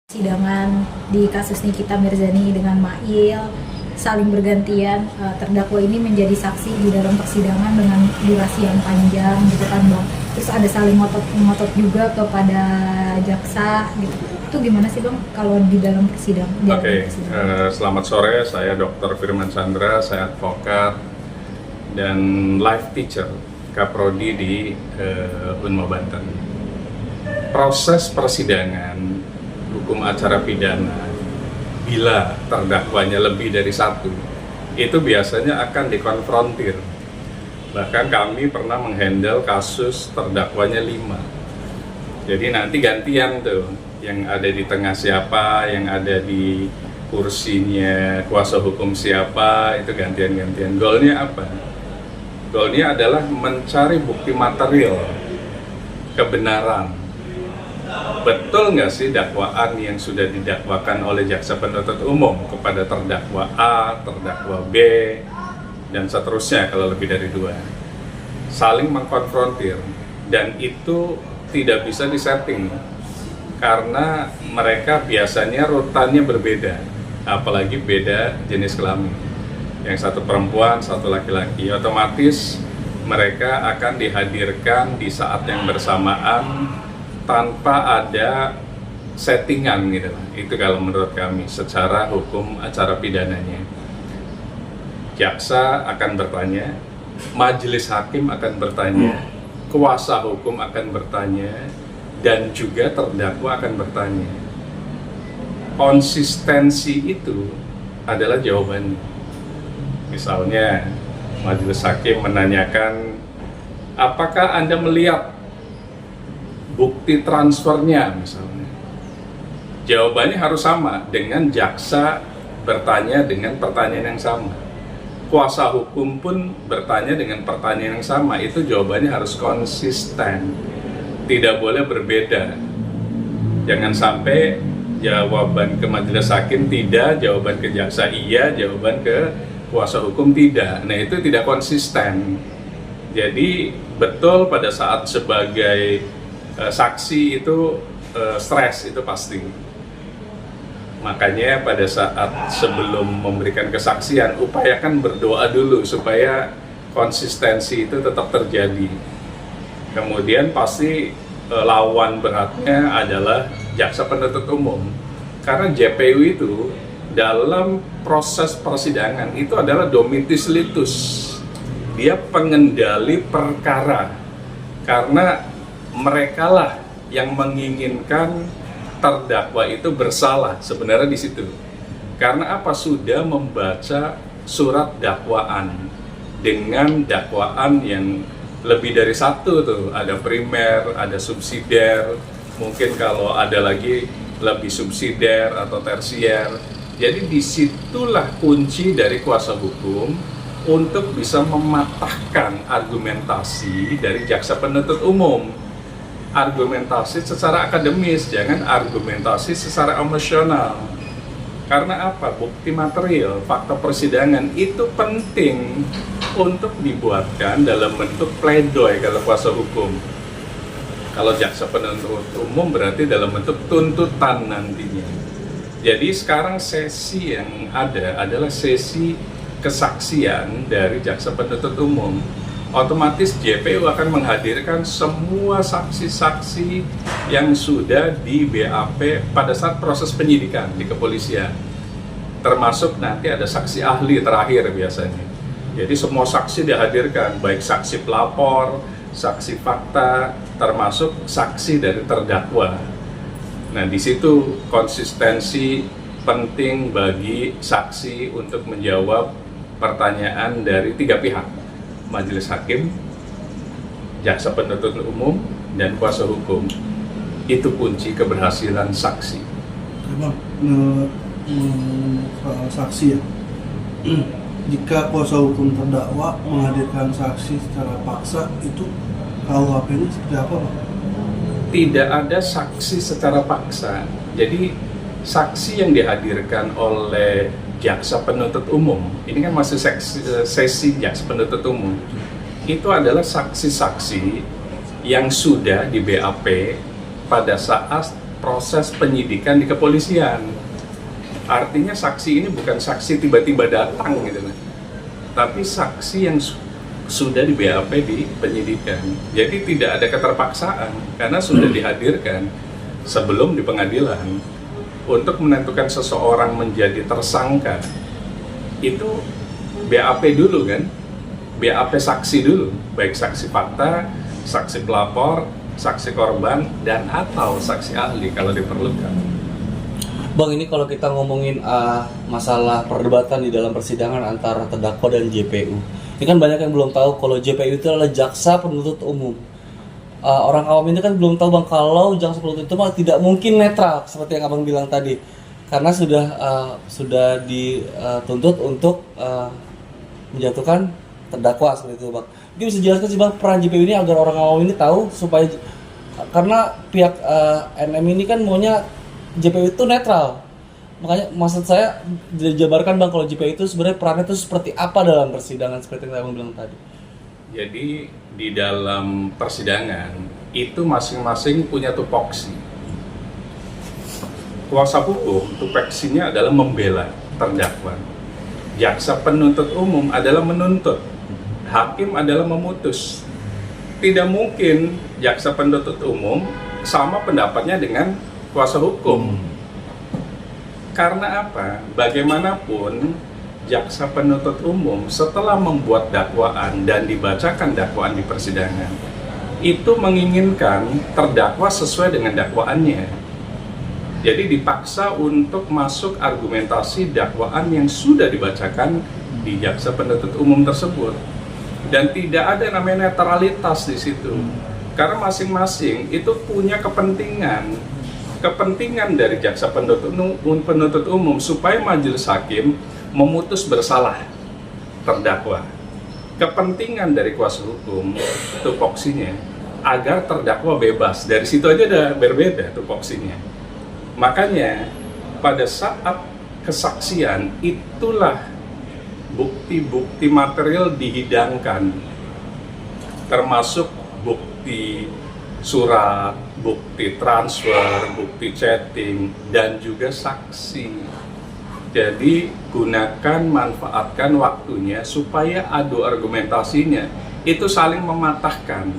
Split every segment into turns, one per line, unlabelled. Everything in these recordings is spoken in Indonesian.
Persidangan di kasus Nikita Mirzani dengan Mail saling bergantian, terdakwa ini menjadi saksi di dalam persidangan dengan durasi yang panjang gitu kan Bang. Terus ada saling ngotot juga kepada jaksa gitu. Itu gimana sih Bang kalau di dalam persidangan?
Oke, selamat sore, saya Dr. Firman Chandra, saya advokat dan life teacher Kaprodi di Unma Banten. Proses persidangan hukum acara pidana bila terdakwanya lebih dari satu, itu biasanya akan dikonfrontir. Bahkan kami pernah menghandle kasus terdakwanya 5. Jadi nanti gantian tuh, yang ada di tengah siapa, yang ada di kursinya kuasa hukum siapa, itu gantian-gantian. Goalnya apa? Goalnya adalah mencari bukti material, kebenaran. Betul nggak sih dakwaan yang sudah didakwakan oleh jaksa penuntut umum kepada terdakwa A, terdakwa B, dan seterusnya kalau lebih dari 2. Saling mengkonfrontir, dan itu tidak bisa disetting karena mereka biasanya rutannya berbeda, apalagi beda jenis kelamin. Yang satu perempuan, satu laki-laki, otomatis mereka akan dihadirkan di saat yang bersamaan tanpa ada settingan gitu. Itu kalau menurut kami secara hukum acara pidananya. Jaksa akan bertanya, majelis hakim akan bertanya, kuasa hukum akan bertanya, dan juga terdakwa akan bertanya. Konsistensi itu adalah jawabannya. Misalnya, majelis hakim menanyakan, apakah Anda melihat bukti transfernya misalnya? Jawabannya harus sama dengan jaksa bertanya dengan pertanyaan yang sama. Kuasa hukum pun bertanya dengan pertanyaan yang sama. Itu jawabannya harus konsisten. Tidak boleh berbeda. Jangan sampai jawaban ke majelis hakim tidak, jawaban ke jaksa iya, jawaban ke kuasa hukum tidak. Nah, itu tidak konsisten. Jadi betul pada saat sebagai saksi itu stres, itu pasti. Makanya pada saat sebelum memberikan kesaksian, upayakan berdoa dulu supaya konsistensi itu tetap terjadi. Kemudian pasti lawan beratnya adalah jaksa penuntut umum, karena JPU itu dalam proses persidangan itu adalah domitis litus, dia pengendali perkara, karena merekalah yang menginginkan terdakwa itu bersalah sebenarnya di situ. Karena apa? Sudah membaca surat dakwaan dengan dakwaan yang lebih dari satu tuh, ada primer, ada subsidiar, mungkin kalau ada lagi lebih subsidiar atau tersier. Jadi disitulah kunci dari kuasa hukum untuk bisa mematahkan argumentasi dari jaksa penuntut umum. Argumentasi secara akademis, jangan argumentasi secara emosional. Karena apa? Bukti material, fakta persidangan itu penting untuk dibuatkan dalam bentuk pledoi kalau kuasa hukum. Kalau jaksa penuntut umum berarti dalam bentuk tuntutan nantinya. Jadi sekarang sesi yang ada adalah sesi kesaksian dari jaksa penuntut umum. Otomatis JPU akan menghadirkan semua saksi-saksi yang sudah di BAP pada saat proses penyidikan di kepolisian. Termasuk nanti ada saksi ahli terakhir biasanya. Jadi semua saksi dihadirkan, baik saksi pelapor, saksi fakta, termasuk saksi dari terdakwa. Nah, di situ konsistensi penting bagi saksi untuk menjawab pertanyaan dari 3 pihak. Majelis hakim, jaksa penuntut umum, dan kuasa hukum. Itu kunci keberhasilan saksi.
Bang, soal saksi ya. Jika kuasa hukum terdakwa menghadirkan saksi secara paksa, itu KUHP ini seperti apa, Bang?
Tidak ada saksi secara paksa. Jadi saksi yang dihadirkan oleh jaksa penuntut umum, ini kan masih sesi jaksa penuntut umum, itu adalah saksi-saksi yang sudah di BAP pada saat proses penyidikan di kepolisian. Artinya saksi ini bukan saksi tiba-tiba datang gitu kan, tapi saksi yang sudah di BAP di penyidikan. Jadi tidak ada keterpaksaan karena sudah dihadirkan sebelum di pengadilan. Untuk menentukan seseorang menjadi tersangka itu BAP dulu kan, BAP saksi dulu, baik saksi fakta, saksi pelapor, saksi korban, dan atau saksi ahli kalau diperlukan.
Bang, ini kalau kita ngomongin masalah perdebatan di dalam persidangan antara terdakwa dan JPU, ini kan banyak yang belum tahu kalau JPU itu adalah jaksa penuntut umum. Orang awam ini kan belum tahu Bang kalau jaksa penuntut umum tidak mungkin netral seperti yang Abang bilang tadi, karena sudah dituntut untuk menjatuhkan terdakwa seperti itu Bang. Mungkin bisa jelaskan sih Bang peran JPU ini agar orang awam ini tahu, supaya karena pihak NM ini kan maunya JPU itu netral. Makanya maksud saya dijabarkan Bang kalau JPU itu sebenarnya perannya itu seperti apa dalam persidangan seperti yang Abang bilang tadi.
Jadi di dalam persidangan itu masing-masing punya tupoksi. Kuasa hukum tupoksinya adalah membela terdakwa. Jaksa penuntut umum adalah menuntut. Hakim adalah memutus. Tidak mungkin jaksa penuntut umum sama pendapatnya dengan kuasa hukum. Karena apa? Bagaimanapun jaksa penuntut umum setelah membuat dakwaan dan dibacakan dakwaan di persidangan itu menginginkan terdakwa sesuai dengan dakwaannya. Jadi dipaksa untuk masuk argumentasi dakwaan yang sudah dibacakan di jaksa penuntut umum tersebut. Dan tidak ada namanya netralitas di situ. Karena masing-masing itu punya kepentingan dari jaksa penuntut umum supaya majelis hakim memutus bersalah terdakwa. Kepentingan dari kuasa hukum tupoksinya agar terdakwa bebas. Dari situ aja udah berbeda tupoksinya. Makanya pada saat kesaksian itulah bukti-bukti material dihidangkan, termasuk bukti surat, bukti transfer, bukti chatting, dan juga saksi. Jadi gunakan, manfaatkan waktunya supaya adu argumentasinya itu saling mematahkan.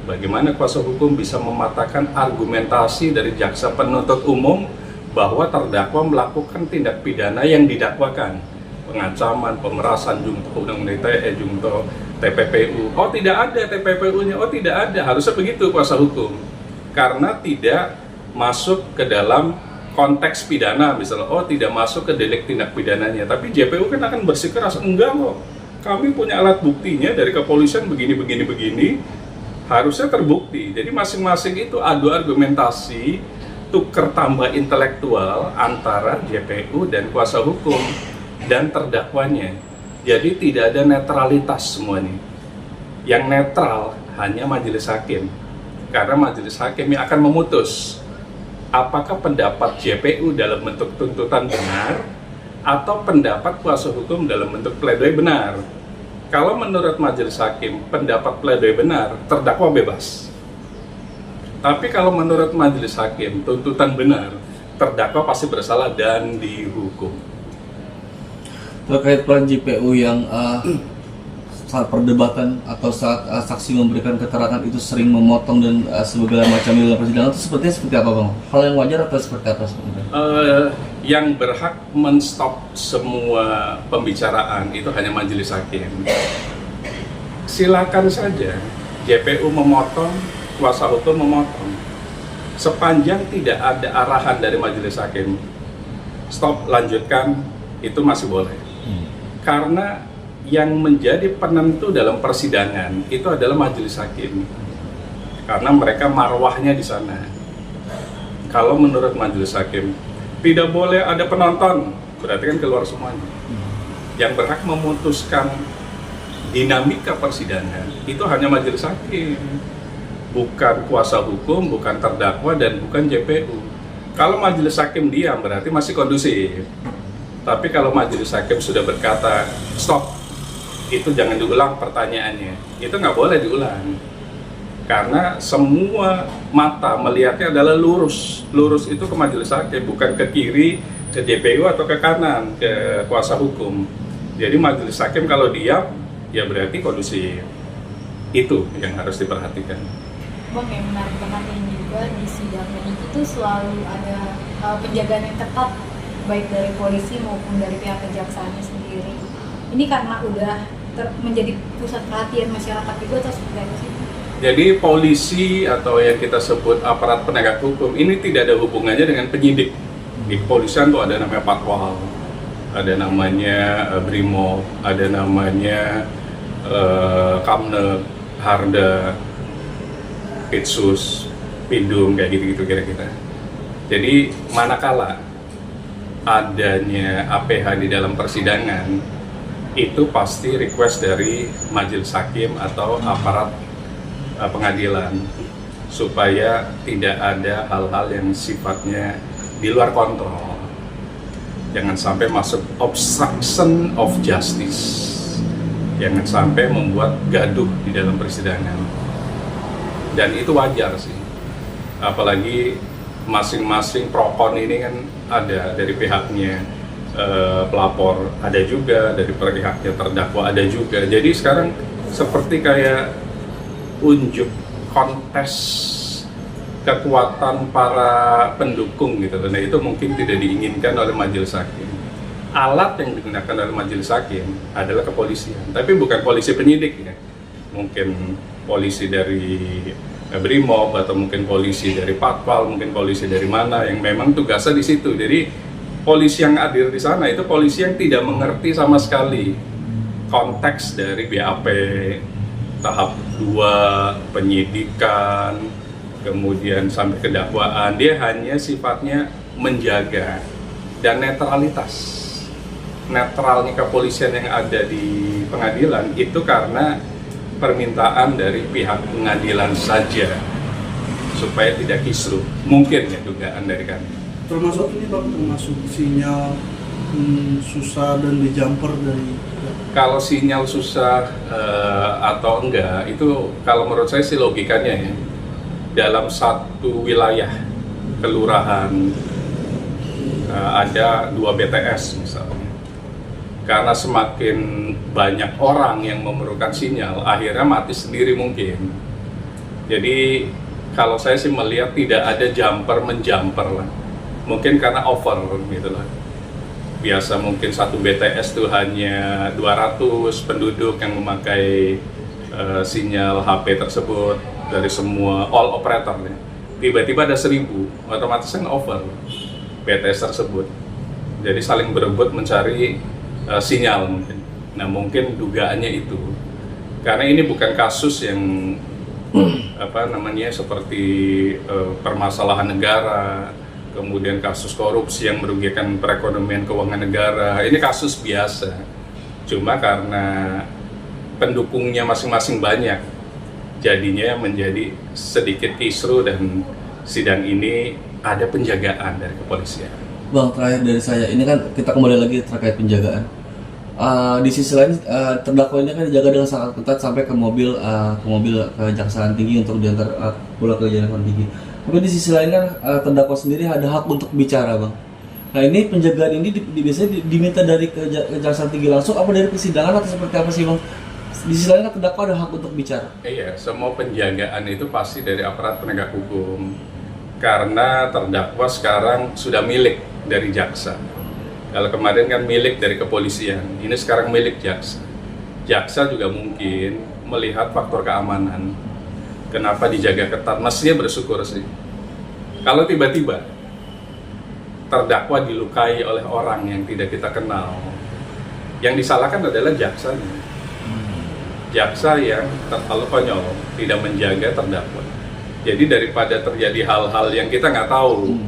Bagaimana kuasa hukum bisa mematahkan argumentasi dari jaksa penuntut umum bahwa terdakwa melakukan tindak pidana yang didakwakan, pengancaman, pemerasan, junto undang-undang ITE, junto TPPU. Oh tidak ada TPPU-nya, oh tidak ada. Harusnya begitu kuasa hukum. Karena tidak masuk ke dalam konteks pidana misalnya, oh tidak masuk ke delik tindak pidananya. Tapi JPU kan akan bersikeras, enggak kok. Kami punya alat buktinya dari kepolisian begini. Harusnya terbukti. Jadi masing-masing itu adu argumentasi, tuker tambah intelektual antara JPU dan kuasa hukum dan terdakwanya. Jadi tidak ada netralitas semuanya. Yang netral hanya majelis hakim. Karena majelis hakim yang akan memutus apakah pendapat JPU dalam bentuk tuntutan benar atau pendapat kuasa hukum dalam bentuk pledoi benar. Kalau menurut majelis hakim pendapat pledoi benar, terdakwa bebas. Tapi kalau menurut majelis hakim tuntutan benar, terdakwa pasti bersalah dan dihukum.
Terkait peran JPU yang saat perdebatan atau saat saksi memberikan keterangan itu sering memotong dan segala macam dalam persidangan, itu seperti apa Bang? Hal yang wajar atau seperti apa sebenarnya?
Yang berhak menstop semua pembicaraan itu hanya majelis hakim. Silakan saja JPU memotong, kuasa hukum memotong. Sepanjang tidak ada arahan dari majelis hakim, stop, lanjutkan, itu masih boleh. Karena yang menjadi penentu dalam persidangan itu adalah majelis hakim, karena mereka marwahnya di sana. Kalau menurut majelis hakim tidak boleh ada penonton, berarti kan keluar semuanya. Yang berhak memutuskan dinamika persidangan itu hanya majelis hakim, bukan kuasa hukum, bukan terdakwa, dan bukan JPU. Kalau majelis hakim diam berarti masih kondusif. Tapi kalau majelis hakim sudah berkata stop, itu jangan diulang pertanyaannya, itu nggak boleh diulang. karena semua mata melihatnya adalah lurus itu ke majelis hakim, bukan ke kiri, ke JPU atau ke kanan, ke kuasa hukum. Jadi majelis hakim kalau diam, ya berarti kondusif. Itu yang harus diperhatikan.
Bang, yang menarik perhatian juga di sidang ini itu selalu ada penjagaan yang ketat baik dari polisi maupun dari pihak kejaksaannya sendiri. Ini karena udah menjadi pusat perhatian masyarakat juga atau seperti apa sih?
Jadi polisi atau yang kita sebut aparat penegak hukum ini tidak ada hubungannya dengan penyidik. Di kepolisian tuh ada namanya Patwal, ada namanya Brimob, ada namanya Kamnep, Harda, Pitsus, Pindum, kayak gitu-gitu kira-kira. Jadi manakala adanya APH di dalam persidangan, itu pasti request dari majelis hakim atau aparat pengadilan supaya tidak ada hal-hal yang sifatnya di luar kontrol. Jangan sampai masuk obstruction of justice. Jangan sampai membuat gaduh di dalam persidangan. Dan itu wajar sih. Apalagi masing-masing prokon ini kan ada dari pihaknya pelapor, ada juga dari pihaknya terdakwa, ada juga. Jadi sekarang seperti kayak unjuk kontes kekuatan para pendukung gitu. Nah itu mungkin tidak diinginkan oleh majelis hakim. Alat yang digunakan oleh majelis hakim adalah kepolisian, tapi bukan polisi penyidik ya. Mungkin polisi dari Brimob atau mungkin polisi dari Patwal, mungkin polisi dari mana yang memang tugasnya di situ. Jadi polisi yang hadir di sana itu polisi yang tidak mengerti sama sekali konteks dari BAP tahap 2, penyidikan, kemudian sampai ke dakwaan. Dia hanya sifatnya menjaga dan netralitas. Netralnya kepolisian yang ada di pengadilan itu karena permintaan dari pihak pengadilan saja supaya tidak kisruh. Mungkin ya dugaan dari kami.
Termasuk ini Bang, termasuk sinyal susah dan di jumper dari.
Kalau sinyal susah atau enggak, itu kalau menurut saya sih logikanya ya, dalam satu wilayah kelurahan ada 2 BTS misalnya, karena semakin banyak orang yang memerlukan sinyal, akhirnya mati sendiri mungkin. Jadi kalau saya sih melihat tidak ada jumper-menjumper lah, mungkin karena over gitu lah. Biasa mungkin satu BTS itu hanya 200 penduduk yang memakai sinyal HP tersebut dari semua all operator ya. Tiba-tiba ada 1000, otomatis kan over BTS tersebut. Jadi saling berebut mencari sinyal mungkin. Nah mungkin dugaannya itu. Karena ini bukan kasus yang seperti permasalahan negara, kemudian kasus korupsi yang merugikan perekonomian keuangan negara. Ini kasus biasa, cuma karena pendukungnya masing-masing banyak, jadinya menjadi sedikit kisruh dan sidang ini ada penjagaan dari kepolisian.
Bang, terakhir dari saya, ini kan kita kembali lagi terkait penjagaan. Di sisi lain, terdakwa ini kan dijaga dengan sangat ketat sampai ke mobil kejaksaan tinggi untuk diantar pulang ke kejaksaan tinggi. Tapi di sisi lain kan terdakwa sendiri ada hak untuk bicara, Bang. Nah ini penjagaan ini biasanya diminta dari kejaksaan tinggi langsung apa dari persidangan atau seperti apa sih, Bang? Di sisi lain kan terdakwa ada hak untuk bicara.
Iya, semua penjagaan itu pasti dari aparat penegak hukum. Karena terdakwa sekarang sudah milik dari jaksa. Kalau kemarin kan milik dari kepolisian, ini sekarang milik jaksa. Jaksa juga mungkin melihat faktor keamanan. Kenapa dijaga ketat? Mestinya bersyukur sih. Kalau tiba-tiba terdakwa dilukai oleh orang yang tidak kita kenal, yang disalahkan adalah jaksanya. Jaksa yang terlalu konyol, tidak menjaga terdakwa. Jadi daripada terjadi hal-hal yang kita nggak tahu,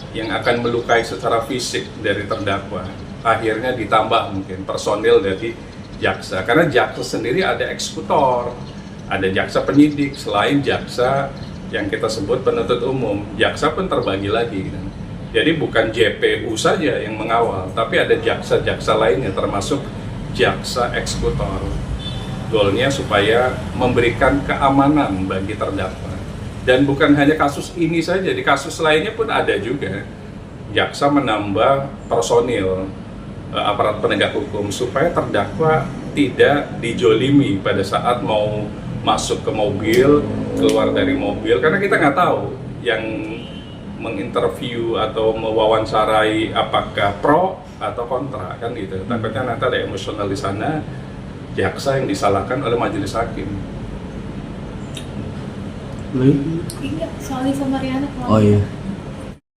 yang akan melukai secara fisik dari terdakwa, akhirnya ditambah mungkin personil dari jaksa. Karena jaksa sendiri ada eksekutor, ada jaksa penyidik, selain jaksa yang kita sebut penuntut umum, jaksa pun terbagi lagi. Jadi bukan JPU saja yang mengawal, tapi ada jaksa-jaksa lainnya termasuk jaksa eksekutor. Goalnya supaya memberikan keamanan bagi terdakwa. Dan bukan hanya kasus ini saja, di kasus lainnya pun ada juga. Jaksa menambah personil aparat penegak hukum supaya terdakwa tidak dijolimi pada saat mau masuk ke mobil, keluar dari mobil, karena kita nggak tahu yang menginterview atau mewawancarai apakah pro atau kontra, kan gitu. Takutnya nanti ada emosional di sana, jaksa yang disalahkan oleh majelis hakim.
Iya, soalnya sama Riana
Oh iya.